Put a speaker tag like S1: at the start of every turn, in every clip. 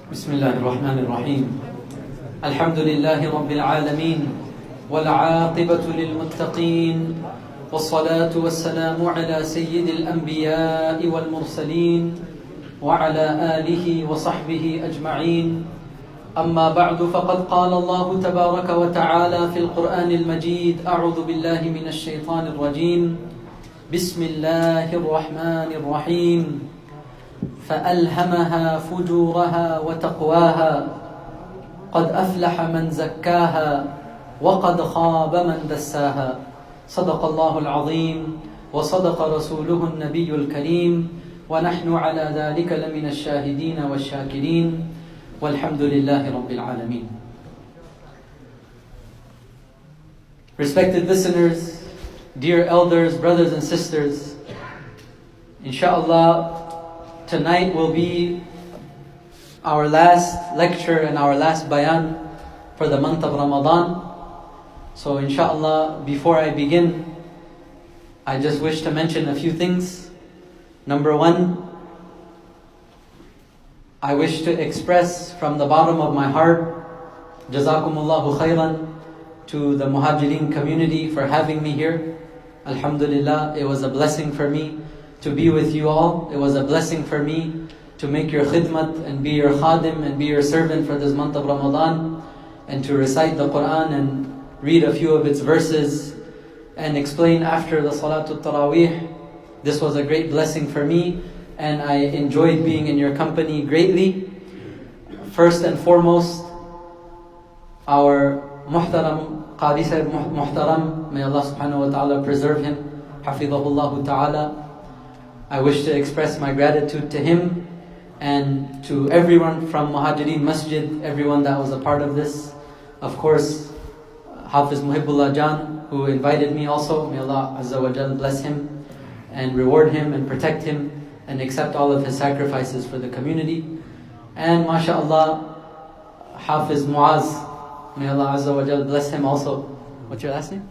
S1: بسم الله الرحمن الرحيم الحمد لله رب العالمين والعاقبة للمتقين والصلاة والسلام على سيد الأنبياء والمرسلين وعلى آله وصحبه أجمعين أما بعد فقد قال الله تبارك وتعالى في القرآن المجيد أعوذ بالله من الشيطان الرجيم بسم الله الرحمن الرحيم فألهمها فجورها وتقواها قد أفلح من زكاها وقد خاب من دساها صدق الله العظيم وصدق رسوله النبي الكريم ونحن على ذلك لمن الشاهدين والشاكرين والحمد لله رب العالمين. Respected listeners, dear elders, brothers and sisters, inshallah, tonight will be our last lecture and our last bayan for the month of Ramadan. So inshallah, before I begin, I just wish to mention a few things. Number one, I wish to express from the bottom of my heart, Jazakumullahu khairan, to the Muhajireen community for having me here. Alhamdulillah, it was a blessing for me to be with you all. It was a blessing for me to make your khidmat and be your khadim and be your servant for this month of Ramadan, and to recite the Quran and read a few of its verses and explain after the Salatul Taraweeh. This was a great blessing for me, and I enjoyed being in your company greatly. First and foremost, our Muhtaram Qadi Sahib Muhtaram, may Allah subhanahu wa ta'ala preserve him, Hafidhahullah ta'ala. I wish to express my gratitude to him and to everyone from Muhajireen Masjid, everyone that was a part of this. Of course, Hafiz Muhibbullah Jan, who invited me also. May Allah Azza wa Jal bless him and reward him and protect him and accept all of his sacrifices for the community. And mashallah, Hafiz Muaz, may Allah Azza wa Jal bless him also. What's your last name?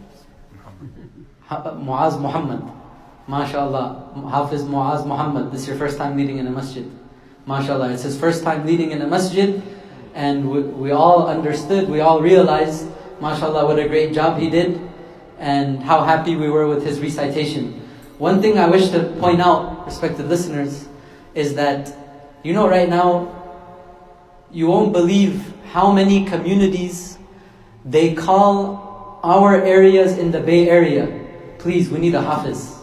S1: Muaz Muhammad. MashaAllah, Hafiz Muaz Muhammad, this is your first time leading in a masjid. MashaAllah, it's his first time leading in a masjid, and we all understood, we all realized, MashaAllah, what a great job he did, and how happy we were with his recitation. One thing I wish to point out, respected listeners, is that, you know, right now, you won't believe how many communities they call our areas in the Bay Area. Please, we need a Hafiz.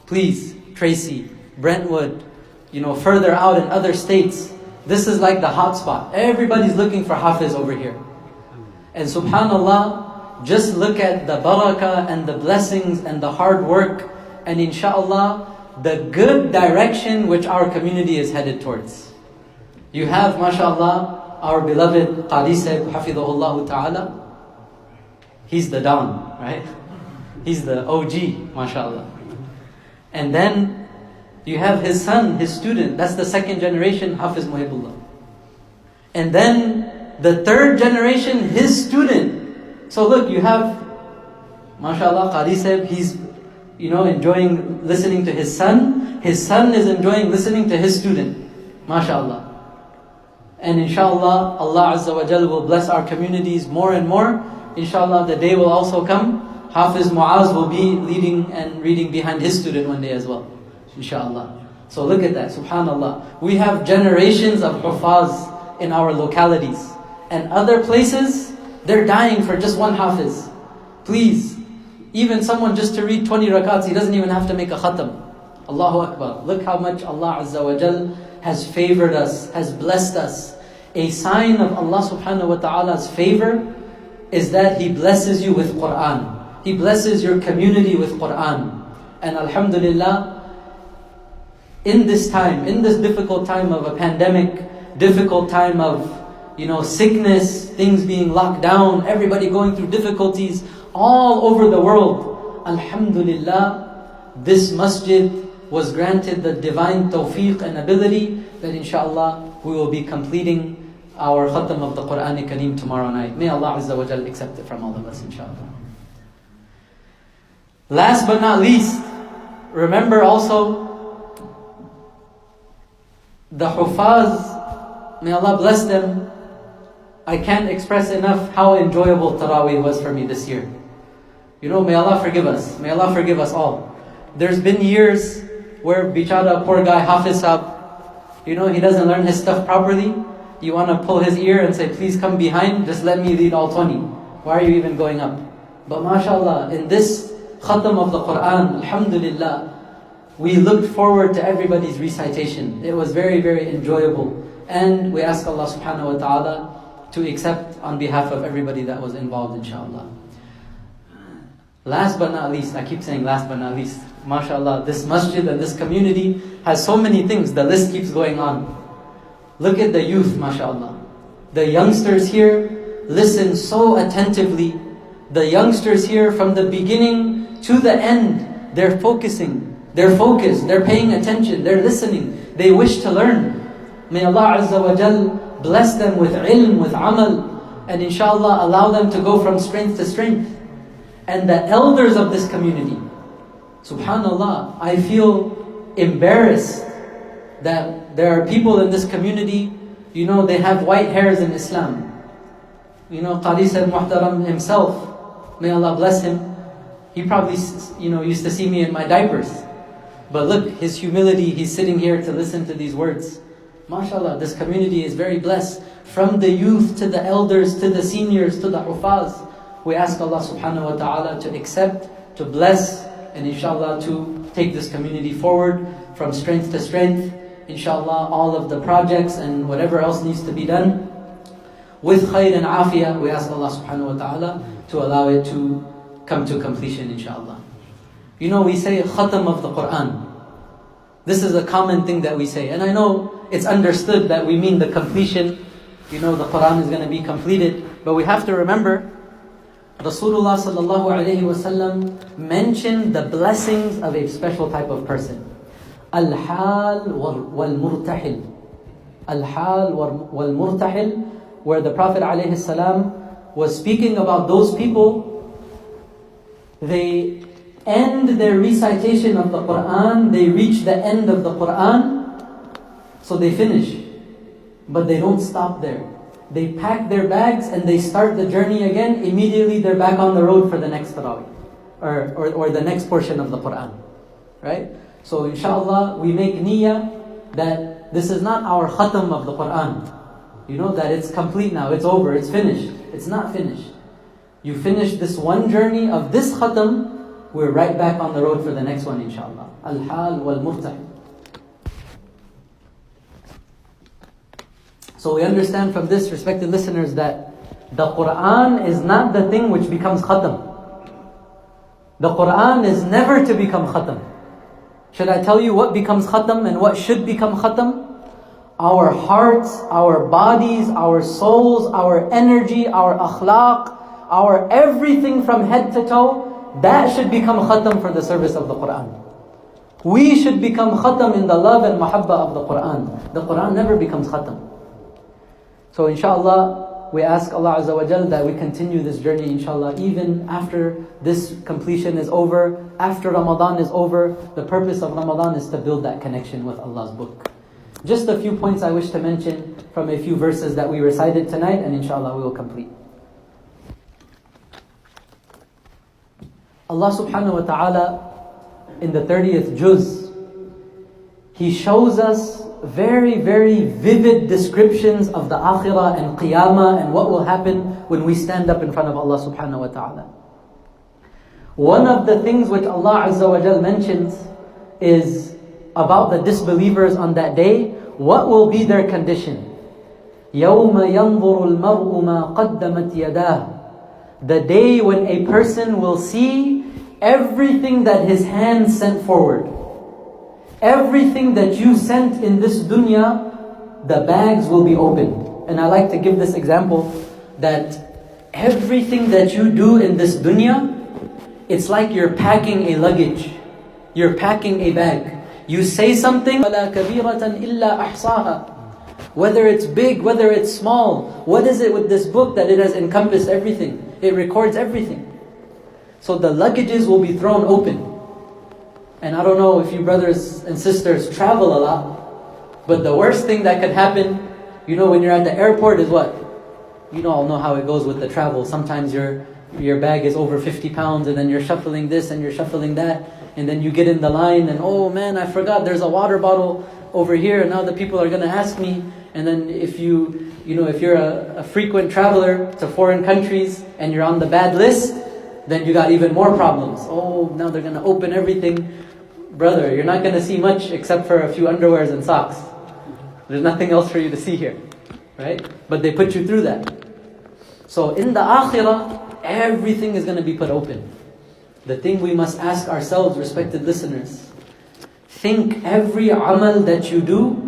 S1: Please, Tracy, Brentwood, further out in other states. This is like the hot spot. Everybody's looking for Hafiz over here. And subhanallah, just look at the barakah and the blessings and the hard work, and inshallah, the good direction which our community is headed towards. You have, mashallah, our beloved Qadi Sahib, Hafidhahullah ta'ala. He's the Don, right? He's the OG, mashallah. And then you have his son, his student. That's the second generation, Hafiz Muhibbullah. And then the third generation, his student. So look, you have, mashallah, Qadi Sahib, he's enjoying listening to his son. His son is enjoying listening to his student. Mashallah. And inshallah, Allah Azza wa Jal will bless our communities more and more. Inshallah, the day will also come. Hafiz Muaz will be leading and reading behind his student one day as well, inshallah. So look at that, subhanallah. We have generations of Hufaz in our localities. And other places, they're dying for just one Hafiz. Please, even someone just to read 20 rakats, he doesn't even have to make a khatam. Allahu Akbar. Look how much Allah Azza wa Jal has favored us, has blessed us. A sign of Allah subhanahu wa ta'ala's favor is that He blesses you with Quran. He blesses your community with Quran. And alhamdulillah, in this time, in this difficult time of a pandemic, difficult time of sickness, things being locked down, everybody going through difficulties all over the world, alhamdulillah, this masjid was granted the divine tawfiq and ability that inshallah we will be completing our khatam of the Quran Kareem tomorrow night. May Allah Azza wa Jal accept it from all of us, inshallah. Last but not least, remember also the Hufaz may Allah bless them. I can't express enough how enjoyable Taraweeh was for me this year. May Allah forgive us. May Allah forgive us all. There's been years where bichara, poor guy, Hafiz Sahab, he doesn't learn his stuff properly. You want to pull his ear and say, please come behind, just let me lead all 20. Why are you even going up? But mashallah, in this khatam of the Quran, alhamdulillah, we looked forward to everybody's recitation. It was very, very enjoyable. And we ask Allah subhanahu wa ta'ala to accept on behalf of everybody that was involved, inshallah. Last but not least, I keep saying last but not least, mashallah, this masjid and this community has so many things, the list keeps going on. Look at the youth, mashallah. The youngsters here listen so attentively. The youngsters here from the beginning to the end, they're focusing, they're focused, they're paying attention, they're listening, they wish to learn. May Allah Azza wa Jal bless them with ilm, with amal, and inshallah allow them to go from strength to strength. And the elders of this community, subhanallah, I feel embarrassed that there are people in this community, they have white hairs in Islam. Qari Sayyid Muhtaram himself, may Allah bless him, he probably used to see me in my diapers. But look, his humility, he's sitting here to listen to these words. MashaAllah, this community is very blessed. From the youth to the elders, to the seniors, to the hufaz. We ask Allah subhanahu wa ta'ala to accept, to bless, and inshallah to take this community forward from strength to strength. Inshallah, all of the projects and whatever else needs to be done with khair and afiyah, we ask Allah subhanahu wa ta'ala to allow it to come to completion, inshallah. We say khatam of the Quran. This is a common thing that we say. And I know it's understood that we mean the completion. The Quran is going to be completed. But we have to remember, Rasulullah sallallahu alayhi wa sallam mentioned the blessings of a special type of person. Al-hal wal-murtahil. Al-hal wal-murtahil, where the Prophet alayhi salam was speaking about those people, they end their recitation of the Quran, they reach the end of the Quran, so they finish. But they don't stop there. They pack their bags and they start the journey again. Immediately they're back on the road for the next Tarawih, or the next portion of the Quran. Right? So inshallah, we make niyyah that this is not our khatam of the Quran. That it's complete now, it's over, it's finished. It's not finished. You finish this one journey of this khatam, we're right back on the road for the next one, inshallah. Al-hal wal-murtahil. So we understand from this, respected listeners, that the Quran is not the thing which becomes khatam. The Quran is never to become khatam. Should I tell you what becomes khatam and what should become khatam? Our hearts, our bodies, our souls, our energy, our akhlaq, our everything from head to toe, that should become khatam for the service of the Quran. We should become khatam in the love and mahabbah of the Quran. The Quran never becomes khatam. So inshallah, we ask Allah Azza wa Jal that we continue this journey, inshallah, even after this completion is over, after Ramadan is over. The purpose of Ramadan is to build that connection with Allah's book. Just a few points I wish to mention from a few verses that we recited tonight, and inshallah we will complete. Allah subhanahu wa ta'ala, in the 30th juz, He shows us very, very vivid descriptions of the akhirah and qiyamah and what will happen when we stand up in front of Allah subhanahu wa ta'ala. One of the things which Allah Azza wa Jal mentions is about the disbelievers on that day. What will be their condition? يَوْمَ يَنْظُرُ الْمَرْءُ مَا قَدَّمَتْ يَدَاهُ. The day when a person will see everything that his hands sent forward. Everything that you sent in this dunya, the bags will be opened. And I like to give this example, that everything that you do in this dunya, it's like you're packing a luggage. You're packing a bag. You say something, وَلَا كَبِيرَةً إِلَّا أَحْصَاهَا. Whether it's big, whether it's small, what is it with this book that it has encompassed everything? It records everything. So the luggages will be thrown open. And I don't know if you brothers and sisters travel a lot, but the worst thing that could happen You know, when you're at the airport is what? You all know how it goes with the travel. Sometimes your bag is over 50 pounds and then you're shuffling this and you're shuffling that. And then you get in the line and, oh man, I forgot there's a water bottle over here and now the people are going to ask me. And then if if you're a frequent traveler to foreign countries and you're on the bad list, then you got even more problems. Oh, now they're going to open everything. Brother, you're not going to see much except for a few underwears and socks. There's nothing else for you to see here, right? But they put you through that. So in the akhirah, everything is going to be put open. The thing we must ask ourselves, respected listeners, think every amal that you do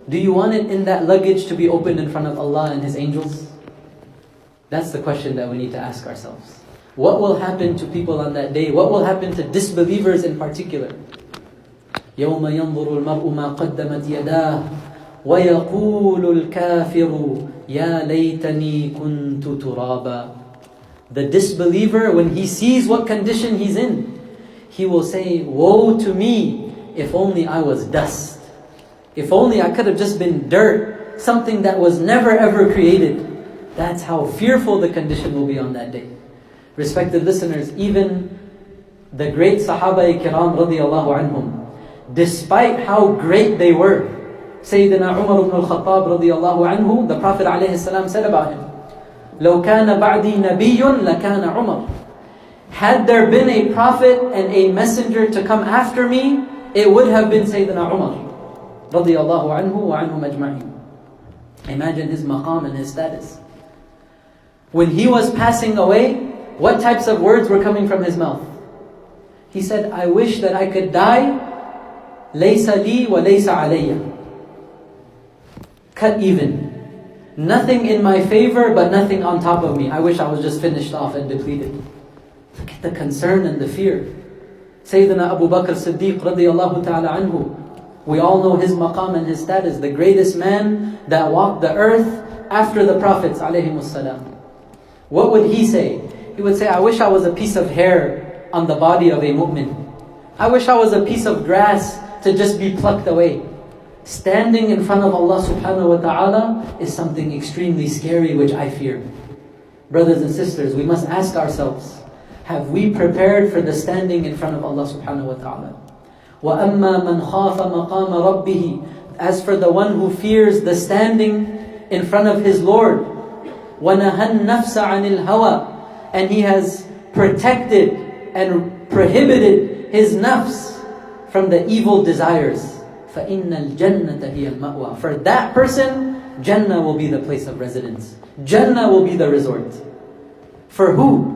S1: you want it in that luggage to be opened in front of Allah and His angels? That's the question that we need to ask ourselves. What will happen to people on that day? What will happen to disbelievers in particular? يَوْمَ يَنْظُرُ الْمَرْءُ مَا قَدَّمَتْ يَدَاهُ وَيَقُولُ الْكَافِرُ يَا لَيْتَنِي كُنْتُ تُرَابًا. The disbeliever, when he sees what condition he's in, he will say, woe to me, if only I was dust. If only I could have just been dirt, something that was never ever created. That's how fearful the condition will be on that day. Respected listeners, even the great Sahaba Kiram radiyallahu anhum, despite how great they were, Sayyidina Umar ibn al-Khattab radiyallahu anhu, the Prophet alayhi salam said about him, لو كان بعدي نبي لكان عمر. Had there been a prophet and a messenger to come after me, it would have been Sayyidina Umar radiyallahu anhu wa anhum ajma'in. Imagine his maqam and his status. When he was passing away, what types of words were coming from his mouth? He said, I wish that I could die ليس لي وليس علي. Cut even. Nothing in my favor, but nothing on top of me. I wish I was just finished off and depleted. Look at the concern and the fear. Sayyidina Abu Bakr Siddeeq radiyallahu ta'ala anhu. We all know his maqam and his status. The greatest man that walked the earth after the Prophets alayhimus salam. What would he say? He would say, I wish I was a piece of hair on the body of a mu'min. I wish I was a piece of grass to just be plucked away. Standing in front of Allah subhanahu wa ta'ala is something extremely scary, which I fear. Brothers and sisters, we must ask ourselves, have we prepared for the standing in front of Allah subhanahu wa ta'ala? وَأَمَّا مَنْ خَافَ مَقَامَ رَبِّهِ. As for the one who fears the standing in front of his Lord, وَنَهَى النَّفْسَ عَنِ الْهَوَى. And he has protected and prohibited his nafs from the evil desires. فَإِنَّ الْجَنَّةَ هِيَ الْمَأْوَى. For that person, Jannah will be the place of residence. Jannah will be the resort. For who?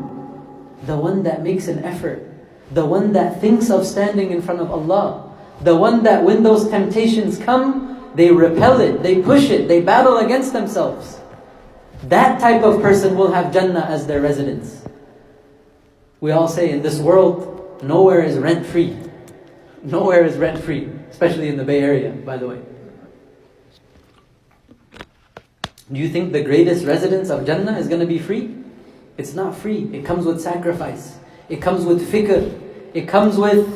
S1: The one that makes an effort. The one that thinks of standing in front of Allah. The one that when those temptations come, they repel it, they push it, they battle against themselves. That type of person will have Jannah as their residence. We all say in this world, nowhere is rent-free. Nowhere is rent-free, especially in the Bay Area, by the way. Do you think the greatest residence of Jannah is going to be free? It's not free. It comes with sacrifice. It comes with fikr. It comes with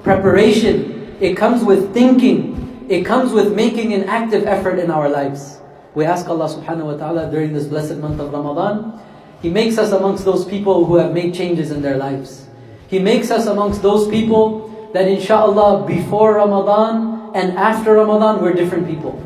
S1: preparation. It comes with thinking. It comes with making an active effort in our lives. We ask Allah subhanahu wa ta'ala during this blessed month of Ramadan, He makes us amongst those people who have made changes in their lives. He makes us amongst those people that inshallah before Ramadan and after Ramadan we're different people.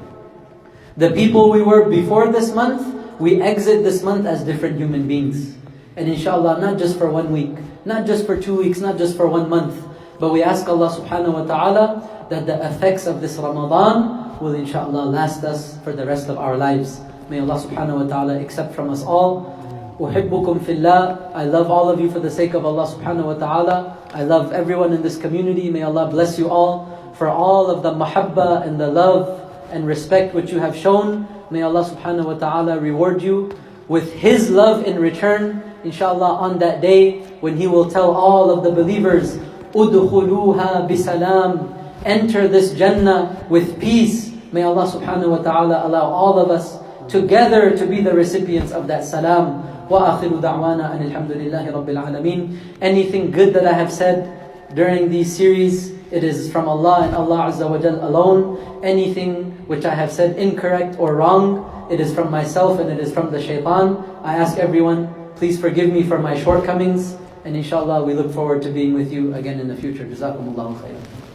S1: The people we were before this month, we exit this month as different human beings. And inshallah, not just for 1 week, not just for 2 weeks, not just for 1 month, but we ask Allah subhanahu wa ta'ala that the effects of this Ramadan will inshallah last us for the rest of our lives. May Allah subhanahu wa ta'ala accept from us all. أحبكم في الله. I love all of you for the sake of Allah subhanahu wa ta'ala. I love everyone in this community. May Allah bless you all for all of the mahabba and the love and respect which you have shown. May Allah subhanahu wa ta'ala reward you with His love in return, inshallah, on that day when He will tell all of the believers, أُدْخُلُوهَا بِسَلَامٍ. Enter this Jannah with peace. May Allah subhanahu wa ta'ala allow all of us together to be the recipients of that salam. وَآخِرُ دَعْوَانَا أَنِ الْحَمْدُ لِلَّهِ رَبِّ الْعَالَمِينَ. Anything good that I have said during these series, it is from Allah and Allah Azza wa Jal alone. Anything which I have said incorrect or wrong, it is from myself and it is from the shaitan. I ask everyone, please forgive me for my shortcomings, and inshallah we look forward to being with you again in the future. Jazakumullahu khairan.